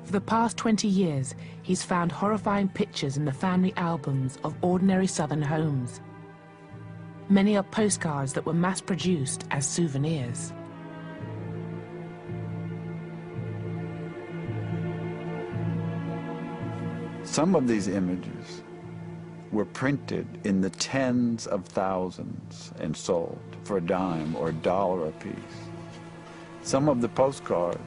For the past 20 years, he's found horrifying pictures in the family albums of ordinary Southern homes. Many are postcards that were mass-produced as souvenirs. Some of these images were printed in the tens of thousands and sold for a dime or $1 a piece. Some of the postcards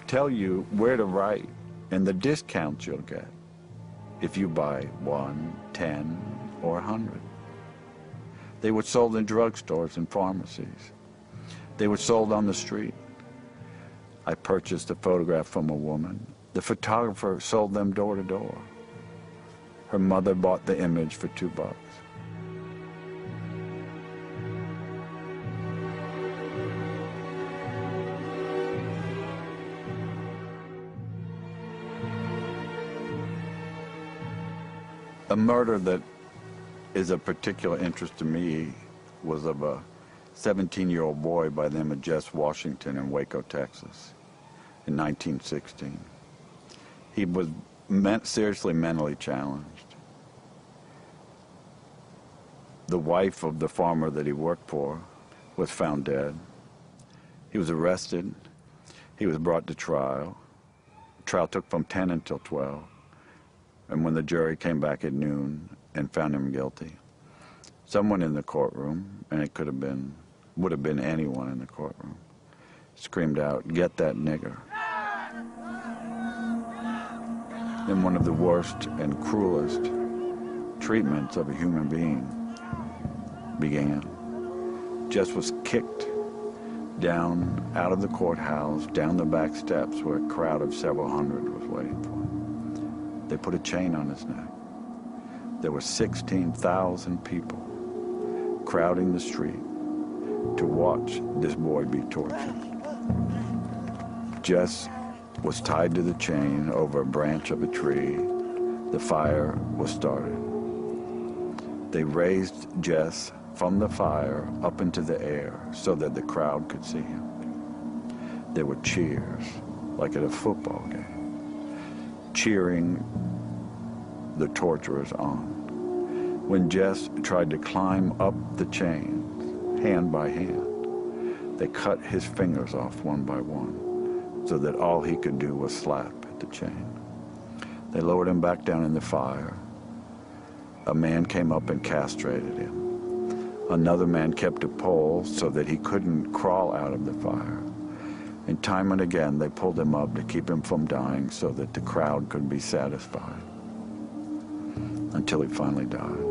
tell you where to write and the discounts you'll get if you buy 1, 10, or 100. They were sold in drugstores and pharmacies. They were sold on the street. I purchased a photograph from a woman. The photographer sold them door to door. Her mother bought the image for $2. A murder that is of particular interest to me was of a 17-year-old boy by the name of Jess Washington in Waco, Texas, in 1916. He was seriously mentally challenged. The wife of the farmer that he worked for was found dead. He was arrested. He was brought to trial. The trial took from 10 until 12. And when the jury came back at noon and found him guilty, someone in the courtroom, and it would have been anyone in the courtroom, screamed out, "Get that nigger." Then one of the worst and cruelest treatments of a human being began. Jess was kicked down out of the courthouse, down the back steps where a crowd of several hundred was waiting for him. They put a chain on his neck. There were 16,000 people crowding the street to watch this boy be tortured. Jess was tied to the chain over a branch of a tree. The fire was started. They raised Jess from the fire up into the air so that the crowd could see him. There were cheers, like at a football game, cheering the torturers on. When Jess tried to climb up the chains, hand by hand, they cut his fingers off one by one so that all he could do was slap at the chain. They lowered him back down in the fire. A man came up and castrated him. Another man kept a pole so that he couldn't crawl out of the fire. And time and again, they pulled him up to keep him from dying so that the crowd could be satisfied, until he finally died.